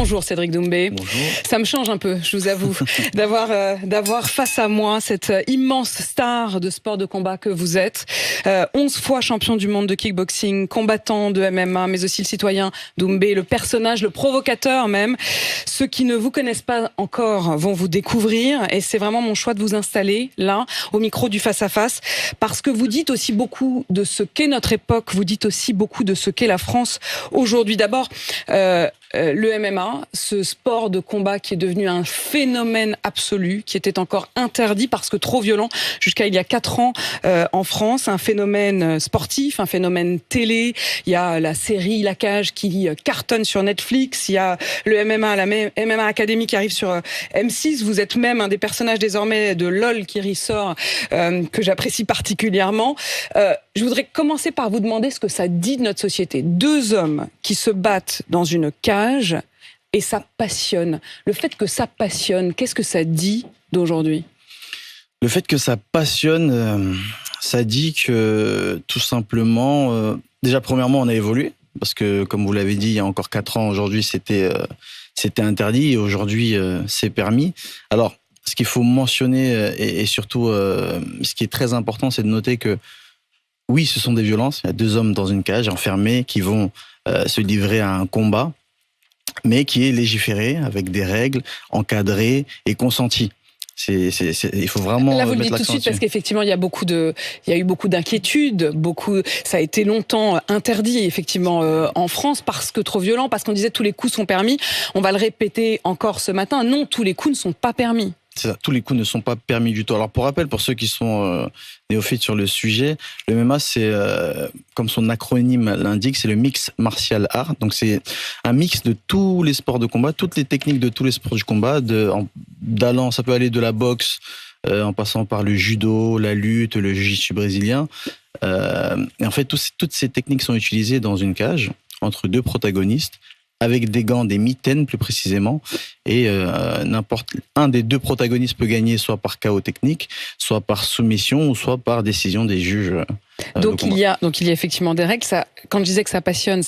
Bonjour Cédric Doumbé. Bonjour. Ça me change un peu, je vous avoue, d'avoir face à moi cette immense star de sport de combat que vous êtes. 11 fois champion du monde de kickboxing, combattant de MMA, mais aussi le citoyen Doumbé, le personnage, le provocateur même. Ceux qui ne vous connaissent pas encore vont vous découvrir et c'est vraiment mon choix de vous installer là, au micro du face-à-face, parce que vous dites aussi beaucoup de ce qu'est notre époque, vous dites aussi beaucoup de ce qu'est la France aujourd'hui. D'abord, le MMA, ce sport de combat qui est devenu un phénomène absolu, qui était encore interdit parce que trop violent jusqu'à il y a 4 ans en France, un phénomène sportif, un phénomène télé. Il y a la série La Cage qui cartonne sur Netflix, il y a le MMA, la MMA Academy qui arrive sur M6. Vous êtes même un des personnages désormais de LOL qui ressort, que j'apprécie particulièrement. Je voudrais commencer par vous demander ce que ça dit de notre société. 2 hommes qui se battent dans une cage et ça passionne. Le fait que ça passionne, qu'est-ce que ça dit d'aujourd'hui ? Le fait que ça passionne, ça dit que tout simplement, déjà premièrement on a évolué, parce que comme vous l'avez dit, il y a encore 4 ans, aujourd'hui c'était interdit et aujourd'hui c'est permis. Alors ce qu'il faut mentionner et surtout ce qui est très important, c'est de noter que oui, ce sont des violences. Il y a 2 hommes dans une cage enfermés qui vont se livrer à un combat, mais qui est légiféré avec des règles encadrées et consenties. Il faut vraiment là vous le mettre dites tout de suite dessus. parce qu'effectivement il y a eu beaucoup d'inquiétudes, ça a été longtemps interdit effectivement en France parce que trop violent, parce qu'on disait tous les coups sont permis. On va le répéter encore ce matin, non, tous les coups ne sont pas permis. C'est ça, tous les coups ne sont pas permis du tout. Alors pour rappel, pour ceux qui sont néophytes sur le sujet, le MMA c'est, comme son acronyme l'indique, c'est le mix martial art. Donc c'est un mix de tous les sports de combat, toutes les techniques de tous les sports du combat, ça peut aller de la boxe, en passant par le judo, la lutte, le jiu-jitsu brésilien. Et en fait, toutes ces techniques sont utilisées dans une cage entre 2 protagonistes, avec des gants, des mitaines plus précisément, et n'importe un des 2 protagonistes peut gagner soit par chaos technique, soit par soumission, ou soit par décision des juges. Donc il y a effectivement des règles. Quand je disais que ça passionne,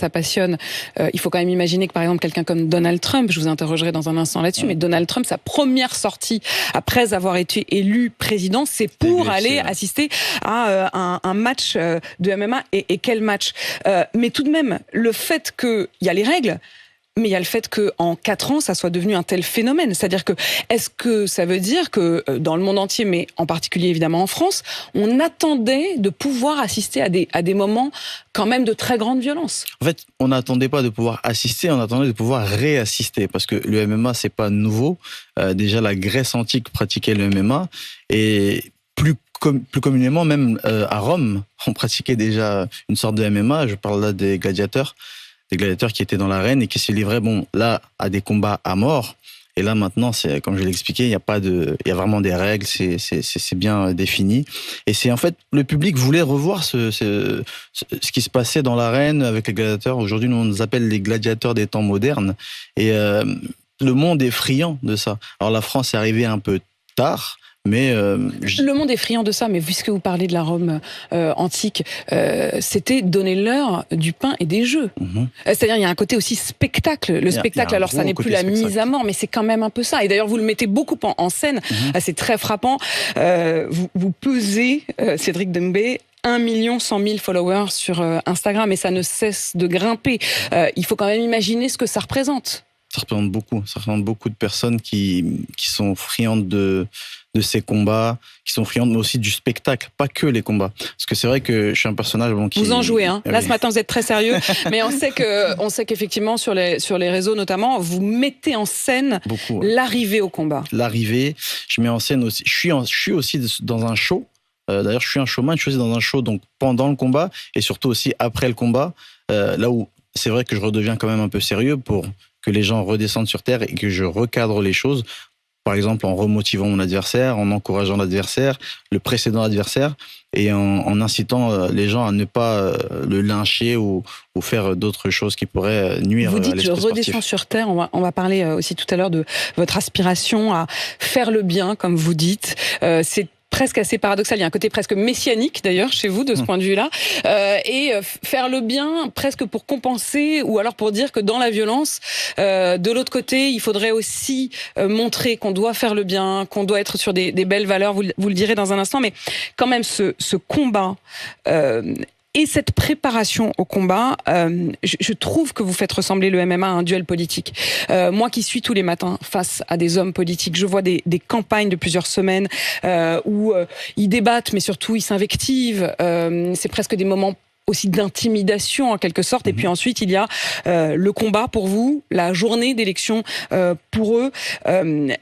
il faut quand même imaginer que par exemple quelqu'un comme Donald Trump, je vous interrogerai dans un instant là-dessus, mais Donald Trump, sa première sortie après avoir été élu président, c'est pour aller assister à un match de MMA. Et quel match mais tout de même, le fait qu'il y a les règles, mais il y a le fait qu'en 4 ans, ça soit devenu un tel phénomène. C'est-à-dire que, est-ce que ça veut dire que dans le monde entier, mais en particulier évidemment en France, on attendait de pouvoir assister à des moments quand même de très grande violence ? En fait, on n'attendait pas de pouvoir assister, on attendait de pouvoir réassister, parce que le MMA, c'est pas nouveau. Déjà, la Grèce antique pratiquait le MMA, et plus communément, même à Rome, on pratiquait déjà une sorte de MMA. Je parle là des gladiateurs qui étaient dans l'arène et qui se livraient, là, à des combats à mort. Et là, maintenant, c'est, comme je l'ai expliqué, il y a vraiment des règles, c'est bien défini. Et c'est, en fait, le public voulait revoir ce qui se passait dans l'arène avec les gladiateurs. Aujourd'hui, nous, on nous appelle les gladiateurs des temps modernes. Et le monde est friand de ça. Alors, la France est arrivée un peu tard, mais le monde est friand de ça, mais puisque vous parlez de la Rome antique, c'était donner-leur du pain et des jeux. C'est-à-dire, il y a un côté aussi spectacle. Le spectacle, alors ça n'est plus la mise à mort, mais c'est quand même un peu ça. Et d'ailleurs, vous le mettez beaucoup en scène. C'est très frappant. Vous pesez, Cédric Doumbé, 1 100 000 followers sur Instagram, et ça ne cesse de grimper. Il faut quand même imaginer ce que ça représente. Ça représente beaucoup de personnes qui sont friandes de ces combats, qui sont friandes, mais aussi du spectacle, pas que les combats. Parce que c'est vrai que je suis un personnage qui... Vous en jouez, hein. Là, ce matin, vous êtes très sérieux, mais on sait qu'effectivement, sur les réseaux notamment, vous mettez en scène l'arrivée au combat. L'arrivée, je mets en scène aussi... Je suis aussi dans un show. D'ailleurs, je suis un showman, je suis aussi dans un show donc pendant le combat, et surtout aussi après le combat, là où c'est vrai que je redeviens quand même un peu sérieux pour que les gens redescendent sur terre et que je recadre les choses. Par exemple, en remotivant mon adversaire, en encourageant l'adversaire, le précédent adversaire, et en incitant les gens à ne pas le lyncher ou faire d'autres choses qui pourraient nuire à l'esprit sportif. Vous dites, je redescends sur terre. On va parler aussi tout à l'heure de votre aspiration à faire le bien, comme vous dites. C'est presque assez paradoxal. Il y a un côté presque messianique d'ailleurs chez vous de ce point de vue-là, et faire le bien presque pour compenser ou alors pour dire que dans la violence, de l'autre côté, il faudrait aussi montrer qu'on doit faire le bien, qu'on doit être sur des belles valeurs. Vous le direz dans un instant, mais quand même ce combat. Et cette préparation au combat, je trouve que vous faites ressembler le MMA à un duel politique. Moi qui suis tous les matins face à des hommes politiques, je vois des campagnes de plusieurs semaines où ils débattent, mais surtout ils s'invectivent. C'est presque des moments aussi d'intimidation en quelque sorte. Et puis ensuite, il y a le combat pour vous, la journée d'élection pour eux.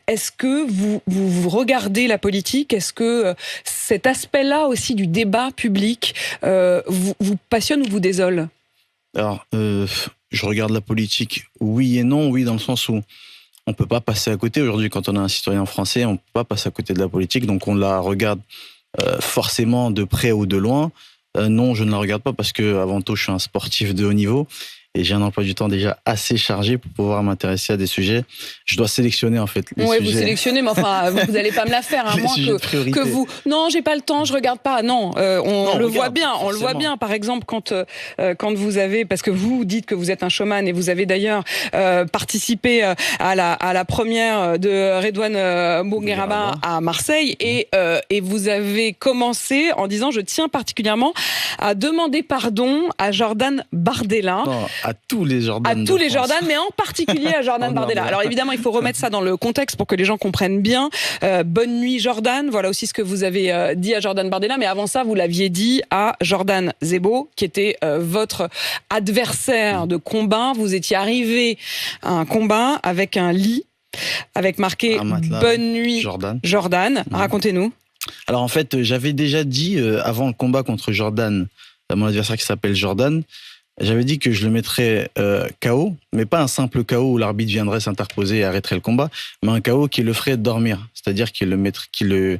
Est-ce que vous regardez la politique? Est-ce que cet aspect-là aussi du débat public vous passionne ou vous désole? Alors, je regarde la politique, oui et non. Oui, dans le sens où on peut pas passer à côté. Aujourd'hui, quand on est un citoyen français, on peut pas passer à côté de la politique. Donc, on la regarde forcément de près ou de loin. Non, je ne la regarde pas parce que avant tout, je suis un sportif de haut niveau et j'ai un emploi du temps déjà assez chargé pour pouvoir m'intéresser à des sujets. Je dois sélectionner en fait les sujets. Vous sélectionnez, mais enfin, vous n'allez pas me la faire, à moins que vous. Non, j'ai pas le temps, je regarde pas. Non, on le voit bien. On le voit bien. Par exemple, quand vous avez, parce que vous dites que vous êtes un showman et vous avez d'ailleurs participé à la première de Redouane Bougueraba à Marseille et vous avez commencé en disant: je tiens particulièrement à demander pardon à Jordan Bardella. Non, à tous les Jordan. À tous les Jordan, mais en particulier à Jordan Bardella. Alors évidemment, il faut remettre ça dans le contexte pour que les gens comprennent bien. Bonne nuit Jordan, voilà aussi ce que vous avez dit à Jordan Bardella, mais avant ça, vous l'aviez dit à Jordan Zebo, qui était votre adversaire de combat. Vous étiez arrivé à un combat avec un lit, avec marqué Bonne nuit Jordan. Racontez-nous. Alors en fait, j'avais déjà dit avant le combat contre Jordan, mon adversaire qui s'appelle Jordan, j'avais dit que je le mettrais KO, mais pas un simple KO où l'arbitre viendrait s'interposer et arrêterait le combat, mais un KO qui le ferait dormir, c'est-à-dire qu'il le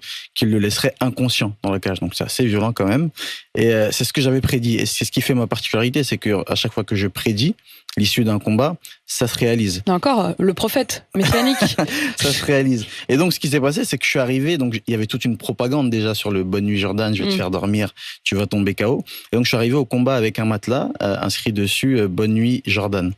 laisserait inconscient dans la cage. Donc c'est assez violent quand même. Et c'est ce que j'avais prédit. Et c'est ce qui fait ma particularité, c'est que à chaque fois que je prédis l'issue d'un combat, ça se réalise. Encore le prophète messianique. Ça se réalise. Et donc ce qui s'est passé, c'est que je suis arrivé, donc il y avait toute une propagande déjà sur le Bonne nuit Jordan, je vais te faire dormir, tu vas tomber KO. Et donc je suis arrivé au combat avec un matelas inscrit dessus Bonne nuit Jordan.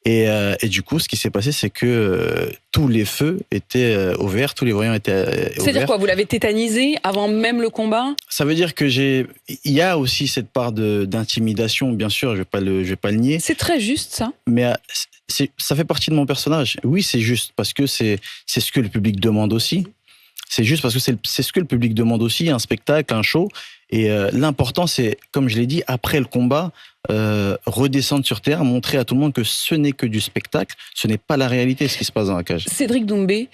Et du coup, ce qui s'est passé, c'est que tous les feux étaient ouverts, tous les voyants étaient ouverts. C'est-à-dire quoi? Vous l'avez tétanisé avant même le combat? Ça veut dire que il y a aussi cette part d'intimidation, bien sûr, je vais pas le nier. C'est très juste, ça. Mais ça fait partie de mon personnage. Oui, c'est juste, parce que c'est ce que le public demande aussi. C'est juste parce que c'est ce que le public demande aussi, un spectacle, un show. Et l'important, c'est, comme je l'ai dit, après le combat, redescendre sur terre, montrer à tout le monde que ce n'est que du spectacle, ce n'est pas la réalité, ce qui se passe dans la cage. Cédric Doumbé,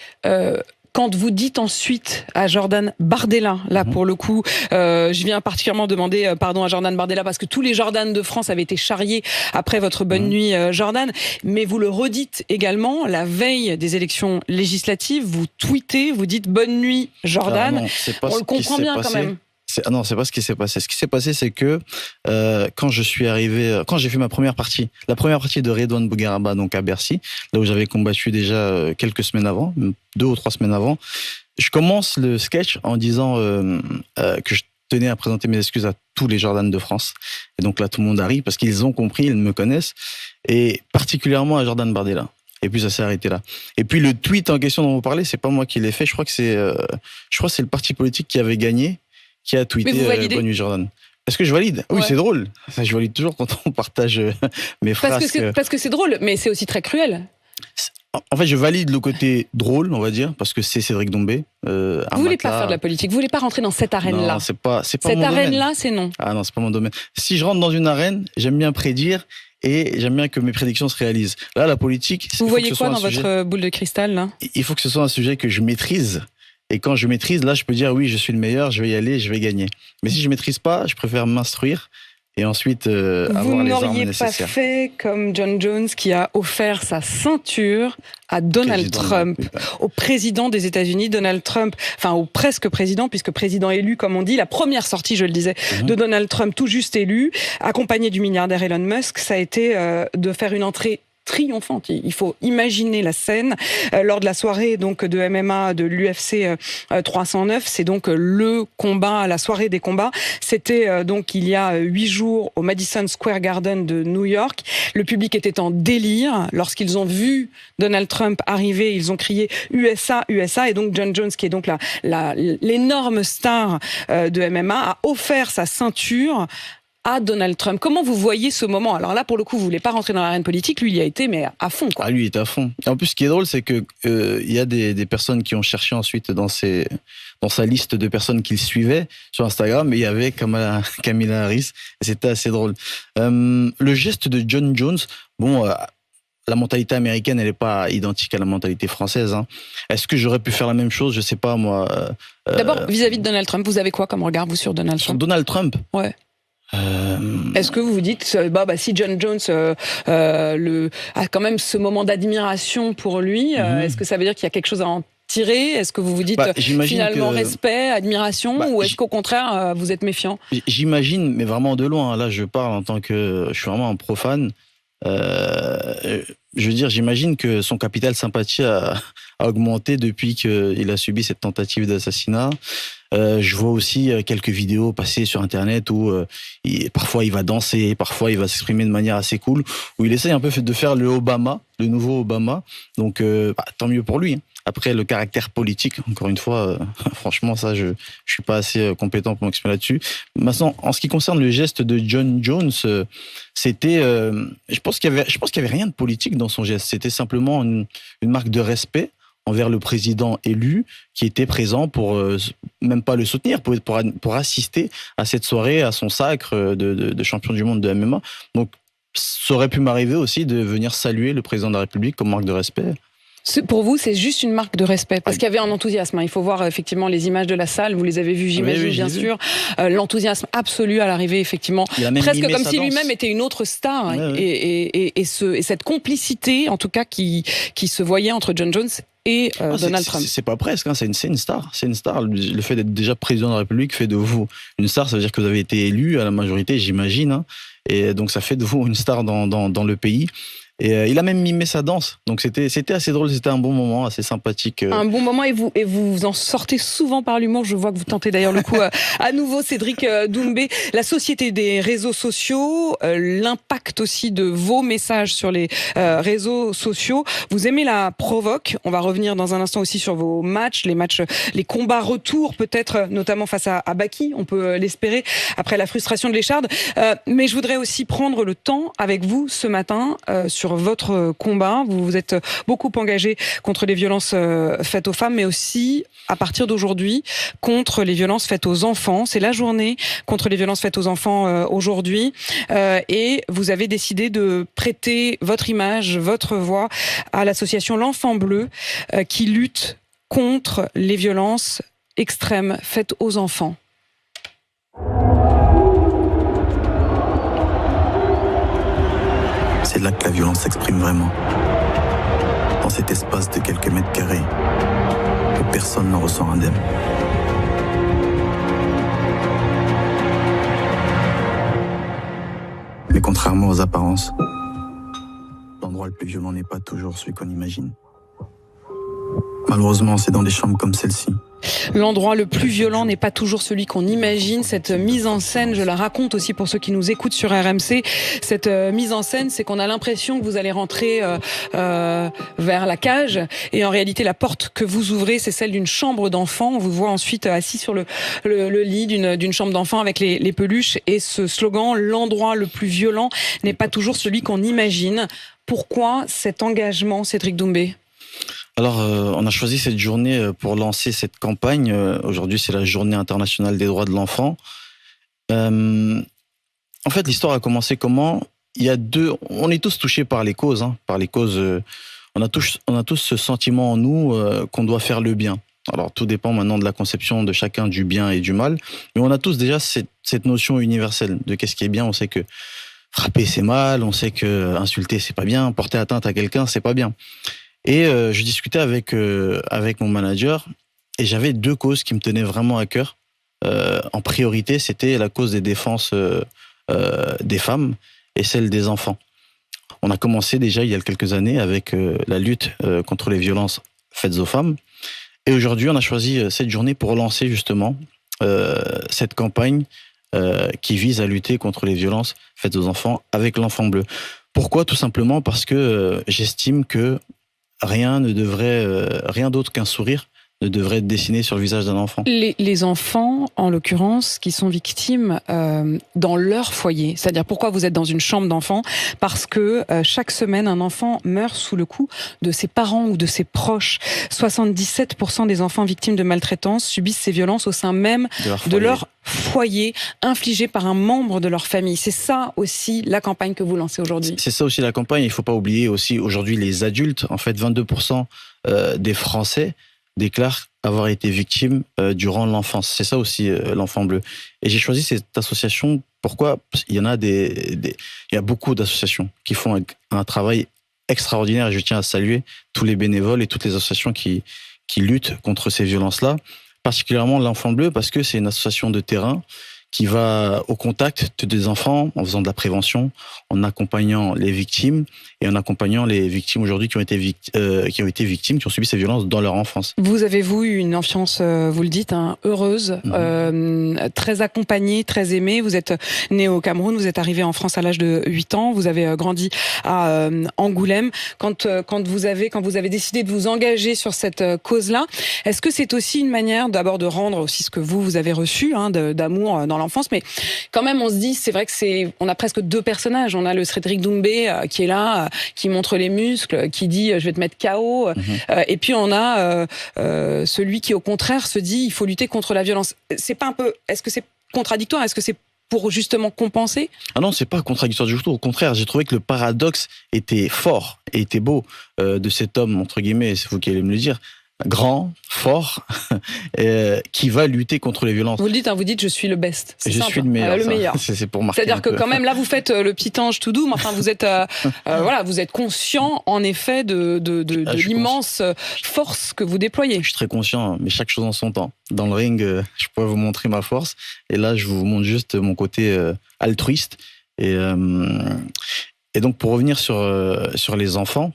quand vous dites ensuite à Jordan Bardella, là pour le coup, je viens particulièrement demander pardon à Jordan Bardella parce que tous les Jordan de France avaient été charriés après votre Bonne nuit Jordan, mais vous le redites également la veille des élections législatives, vous tweetez, vous dites Bonne nuit Jordan. Non, on le comprend bien quand même. Non, c'est pas ce qui s'est passé. Ce qui s'est passé, c'est que quand je suis arrivé, quand j'ai fait ma première partie, la première partie de Redouane Bougueraba, donc à Bercy, là où j'avais combattu déjà quelques semaines avant, 2 ou 3 semaines avant, je commence le sketch en disant que je tenais à présenter mes excuses à tous les Jordan de France. Et donc là, tout le monde arrive parce qu'ils ont compris, ils me connaissent, et particulièrement à Jordan Bardella. Et puis ça s'est arrêté là. Et puis le tweet en question dont vous parlez, c'est pas moi qui l'ai fait. Je crois que c'est le parti politique qui avait gagné, qui a tweeté Bonne nuit Jordan. Est-ce que je valide? Oui, c'est drôle. Je valide toujours quand on partage mes phrases. Parce que c'est drôle, mais c'est aussi très cruel. En fait, je valide le côté drôle, on va dire, parce que c'est Cédric Doumbé. Vous voulez pas faire de la politique, vous voulez pas rentrer dans cette arène-là. Non, c'est pas cette mon domaine. Cette arène-là, c'est non. Ah non, c'est pas mon domaine. Si je rentre dans une arène, j'aime bien prédire et j'aime bien que mes prédictions se réalisent. Là, la politique... Vous voyez quoi dans votre boule de cristal, là? Il faut que ce soit un sujet que je maîtrise. Et quand je maîtrise, là, je peux dire oui, je suis le meilleur, je vais y aller, je vais gagner. Mais si je maîtrise pas, je préfère m'instruire et ensuite avoir les armes nécessaires. Vous n'auriez pas fait comme John Jones qui a offert sa ceinture à Donald Trump, au président des États-Unis, Donald Trump, enfin au presque président, puisque président élu, comme on dit, la première sortie, je le disais, de Donald Trump, tout juste élu, accompagné du milliardaire Elon Musk, ça a été de faire une entrée triomphante. Il faut imaginer la scène lors de la soirée donc de MMA de l'UFC 309. C'est donc le combat, la soirée des combats. C'était donc il y a 8 jours au Madison Square Garden de New York. Le public était en délire. Lorsqu'ils ont vu Donald Trump arriver, ils ont crié USA, USA. Et donc John Jones, qui est donc l'énorme star de MMA, a offert sa ceinture à Donald Trump. Comment vous voyez ce moment? Alors là, pour le coup, vous voulez pas rentrer dans l'arène politique. Lui, il y a été, mais à fond, quoi. Ah, lui, il est à fond. Et en plus, ce qui est drôle, c'est que il y a des personnes qui ont cherché ensuite dans sa liste de personnes qu'il suivait sur Instagram, et il y avait Kamala Harris. Et c'était assez drôle. Le geste de John Jones, bon, la mentalité américaine, elle n'est pas identique à la mentalité française. Hein. Est-ce que j'aurais pu faire la même chose? Je sais pas, moi. D'abord, vis-à-vis de Donald Trump, vous avez quoi comme regard, vous, sur Donald Trump? Sur Donald Trump? Ouais. Est-ce que vous vous dites, si John Jones a quand même ce moment d'admiration pour lui, est-ce que ça veut dire qu'il y a quelque chose à en tirer? Est-ce que vous vous dites finalement respect, admiration, ou est-ce qu'au contraire vous êtes méfiant? J'imagine, mais vraiment de loin. Là, je parle en tant que, je suis vraiment un profane. Je veux dire, j'imagine que son capital sympathie a augmenté depuis qu'il a subi cette tentative d'assassinat. Je vois aussi quelques vidéos passer sur Internet où parfois il va danser, parfois il va s'exprimer de manière assez cool, où il essaye un peu de faire le nouveau Obama. Donc, tant mieux pour lui. Après, le caractère politique, encore une fois, franchement, ça, je suis pas assez compétent pour m'exprimer là-dessus. Maintenant, en ce qui concerne le geste de John Jones, c'était, je pense qu'il y avait rien de politique dans son geste. C'était simplement une marque de respect envers le président élu qui était présent pour même pas le soutenir, pour assister à cette soirée, à son sacre de champion du monde de MMA. Donc, ça aurait pu m'arriver aussi de venir saluer le président de la République comme marque de respect. Pour vous, c'est juste une marque de respect, parce qu'il y avait un enthousiasme. Il faut voir effectivement les images de la salle. Vous les avez vues, j'imagine, bien sûr. L'enthousiasme absolu à l'arrivée, effectivement, presque comme si lui-même était une autre star. Et cette complicité, en tout cas, qui se voyait entre John Jones et Donald Trump. C'est pas presque, hein, c'est une star. C'est une star. Le fait d'être déjà président de la République fait de vous une star. Ça veut dire que vous avez été élu à la majorité, j'imagine. Hein, et donc ça fait de vous une star dans le pays. Et il a même mimé sa danse, donc c'était assez drôle, c'était un bon moment, assez sympathique. Un bon moment, et vous en sortez souvent par l'humour. Je vois que vous tentez d'ailleurs le coup à nouveau, Cédric Doumbé. La société des réseaux sociaux, l'impact aussi de vos messages sur les réseaux sociaux. Vous aimez la provoque. On va revenir dans un instant aussi sur vos matchs, les combats retour peut-être, notamment face à Baki, on peut l'espérer, après la frustration de l'Écharde. Mais je voudrais aussi prendre le temps avec vous ce matin sur votre combat. Vous vous êtes beaucoup engagé contre les violences faites aux femmes, mais aussi, à partir d'aujourd'hui, contre les violences faites aux enfants. C'est la journée contre les violences faites aux enfants aujourd'hui. Et vous avez décidé de prêter votre image, votre voix à l'association L'Enfant Bleu, qui lutte contre les violences extrêmes faites aux enfants. C'est là que la violence s'exprime vraiment. Dans cet espace de quelques mètres carrés, où personne n'en ressent indemne. Mais contrairement aux apparences, l'endroit le plus violent n'est pas toujours celui qu'on imagine. Malheureusement, c'est dans des chambres comme celle-ci. L'endroit le plus violent n'est pas toujours celui qu'on imagine. Cette mise en scène, je la raconte aussi pour ceux qui nous écoutent sur RMC. Cette mise en scène, c'est qu'on a l'impression que vous allez rentrer vers la cage. Et en réalité, la porte que vous ouvrez, c'est celle d'une chambre d'enfant. On vous voit ensuite assis sur le lit d'une chambre d'enfant avec les peluches. Et ce slogan, l'endroit le plus violent n'est pas toujours celui qu'on imagine. Pourquoi cet engagement, Cédric Doumbé ? Alors, on a choisi cette journée pour lancer cette campagne. Aujourd'hui, c'est la Journée internationale des droits de l'enfant. En fait, l'histoire a commencé comment ? On est tous touchés par les causes. Hein, par les causes, on a tous ce sentiment en nous qu'on doit faire le bien. Alors, tout dépend maintenant de la conception de chacun du bien et du mal. Mais on a tous déjà cette notion universelle de qu'est-ce qui est bien. On sait que frapper, c'est mal. On sait que insulter, c'est pas bien. Porter atteinte à quelqu'un, c'est pas bien. Et je discutais avec mon manager et j'avais deux causes qui me tenaient vraiment à cœur. En priorité, c'était la cause des défenses des femmes et celle des enfants. On a commencé déjà il y a quelques années avec la lutte contre les violences faites aux femmes. Et aujourd'hui, on a choisi cette journée pour relancer justement cette campagne qui vise à lutter contre les violences faites aux enfants avec l'enfant bleu. Pourquoi? Tout simplement parce que j'estime que rien d'autre qu'un sourire ne devrait être dessiné sur le visage d'un enfant. Les enfants, en l'occurrence, qui sont victimes dans leur foyer. C'est-à-dire, pourquoi vous êtes dans une chambre d'enfant? Parce que chaque semaine, un enfant meurt sous le coup de ses parents ou de ses proches. 77% des enfants victimes de maltraitance subissent ces violences au sein même de leur foyer, infligées par un membre de leur famille. C'est ça aussi la campagne que vous lancez aujourd'hui. C'est ça aussi la campagne. Il ne faut pas oublier aussi aujourd'hui les adultes. En fait, 22% des Français déclarent avoir été victimes durant l'enfance. C'est ça aussi l'enfant bleu. Et j'ai choisi cette association. Pourquoi? Parce qu'il y en a il y a beaucoup d'associations qui font un travail extraordinaire. Et je tiens à saluer tous les bénévoles et toutes les associations qui luttent contre ces violences-là. Particulièrement l'enfant bleu, parce que c'est une association de terrain qui va au contact des enfants en faisant de la prévention, en accompagnant les victimes et en accompagnant les victimes aujourd'hui qui ont été victimes, qui ont subi ces violences dans leur enfance. Vous avez-vous eu une enfance, vous le dites, heureuse, très accompagnée, très aimée. Vous êtes né au Cameroun, vous êtes arrivé en France à l'âge de 8 ans, vous avez grandi à Angoulême. Quand vous avez décidé de vous engager sur cette cause-là, est-ce que c'est aussi une manière d'abord de rendre aussi ce que vous avez reçu, d'amour dans l'enfance, mais quand même on se dit, c'est vrai que on a presque deux personnages. On a le Cédric Doumbé qui est là, qui montre les muscles, qui dit je vais te mettre KO, et puis on a celui qui au contraire se dit il faut lutter contre la violence. C'est pas un peu, est-ce que c'est contradictoire? Est-ce que c'est pour justement compenser? Ah non, c'est pas contradictoire du tout. Au contraire, j'ai trouvé que le paradoxe était fort et était beau de cet homme, entre guillemets, c'est vous qui allez me le dire, grand, fort, qui va lutter contre les violences. Vous le dites, vous dites je suis le best. Je suis le meilleur. Le meilleur. C'est pour marquer. C'est-à-dire que quand même là vous faites le petit ange tout doux, mais enfin vous êtes vous êtes conscient en effet de l'immense force que vous déployez. Je suis très conscient, mais chaque chose en son temps. Dans le ring, je pourrais vous montrer ma force, et là je vous montre juste mon côté altruiste. Et donc pour revenir sur les enfants.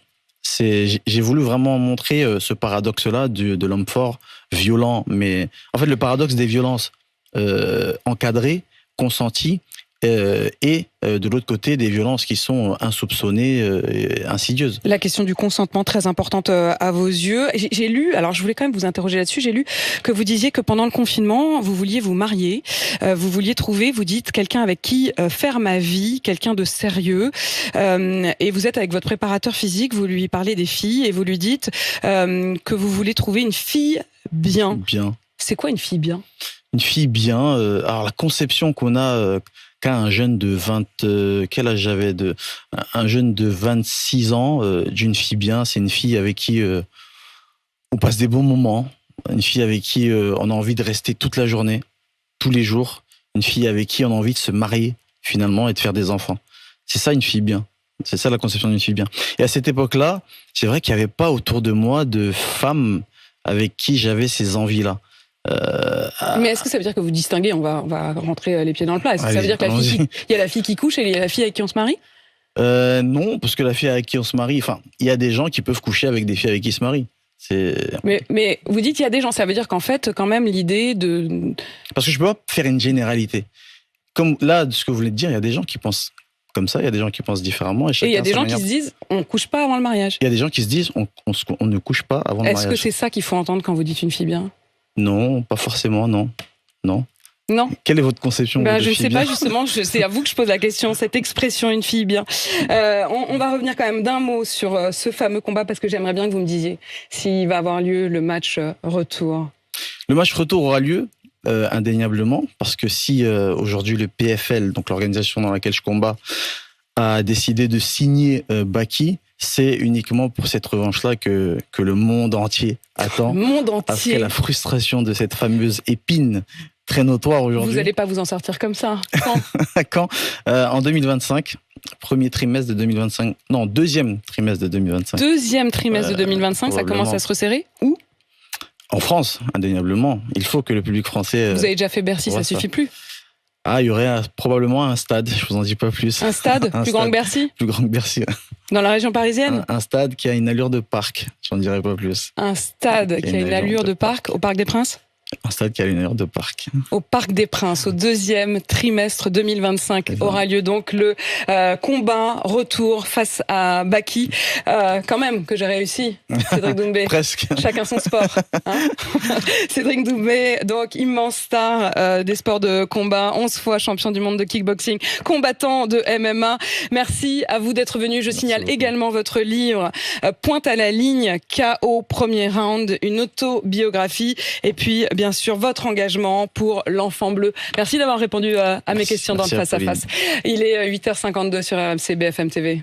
J'ai voulu vraiment montrer ce paradoxe-là de l'homme fort, violent, mais en fait le paradoxe des violences encadrées, consenties, et de l'autre côté des violences qui sont insoupçonnées et insidieuses. La question du consentement, très importante à vos yeux. J'ai lu, alors je voulais quand même vous interroger là-dessus, j'ai lu que vous disiez que pendant le confinement, vous vouliez vous marier, vous vouliez trouver, vous dites, quelqu'un avec qui faire ma vie, quelqu'un de sérieux, et vous êtes avec votre préparateur physique, vous lui parlez des filles et vous lui dites que vous voulez trouver une fille bien. Bien. C'est quoi une fille bien? Une fille bien, alors la conception qu'on a qu'a un jeune de 20... quel âge j'avais un jeune de 26 ans d'une fille bien, c'est une fille avec qui on passe des bons moments, une fille avec qui on a envie de rester toute la journée, tous les jours, une fille avec qui on a envie de se marier finalement et de faire des enfants. C'est ça une fille bien. C'est ça la conception d'une fille bien. Et à cette époque-là, c'est vrai qu'il n'y avait pas autour de moi de femmes avec qui j'avais ces envies-là. Mais est-ce que ça veut dire que vous distinguez, on va rentrer les pieds dans le plat, est-ce que ça veut dire qu'il y a la fille qui couche et il y a la fille avec qui on se marie? Non, parce que la fille avec qui on se marie, enfin, il y a des gens qui peuvent coucher avec des filles avec qui ils se marient. Mais vous dites il y a des gens, ça veut dire qu'en fait, quand même, l'idée de... Parce que je peux pas faire une généralité. Comme là, de ce que vous voulez dire, il y a des gens qui pensent comme ça, il y a des gens qui pensent différemment. Et il y a des gens qui se disent, on couche pas avant le mariage. Il y a des gens qui se disent, on ne couche pas avant le mariage. Est-ce que c'est ça qu'il faut entendre quand vous dites une fille bien? Non, pas forcément, non. Non. Quelle est votre conception de je ne sais bien? pas, justement, c'est à vous que je pose la question, cette expression, une fille bien. On va revenir quand même d'un mot sur ce fameux combat, parce que j'aimerais bien que vous me disiez s'il va avoir lieu le match retour. Le match retour aura lieu, indéniablement, parce que si aujourd'hui le PFL, donc l'organisation dans laquelle je combats, a décidé de signer Baki, c'est uniquement pour cette revanche-là que le monde entier attend. Le monde entier. Après la frustration de cette fameuse épine très notoire aujourd'hui. Vous n'allez pas vous en sortir comme ça. Quand? Quand en 2025, premier trimestre de 2025. Non, deuxième trimestre de 2025. Deuxième trimestre de 2025, ça commence à se resserrer? Où? En France, indéniablement. Il faut que le public français... Vous avez déjà fait Bercy, ça suffit plus? Ah, il y aurait probablement un stade, je vous en dis pas plus. Un stade plus grand que Bercy? Plus grand que Bercy. Dans la région parisienne? Un stade qui a une allure de parc, j'en dirais pas plus. Un stade qui a une allure de parc, au Parc des Princes? Un stade qui a une allure de parc. Au Parc des Princes, au deuxième trimestre 2025, aura lieu donc le combat retour face à Baki. Quand même que j'ai réussi, Cédric Doumbé. Presque. Chacun son sport. Hein. Cédric Doumbé, donc immense star des sports de combat, 11 fois champion du monde de kickboxing, combattant de MMA. Merci à vous d'être venu. Je signale également votre livre Pointe à la ligne, KO premier round, une autobiographie. Et puis, bien sûr, votre engagement pour l'enfant bleu. Merci d'avoir répondu à mes questions dans le Face à Face. Il est 8h52 sur RMC BFM TV.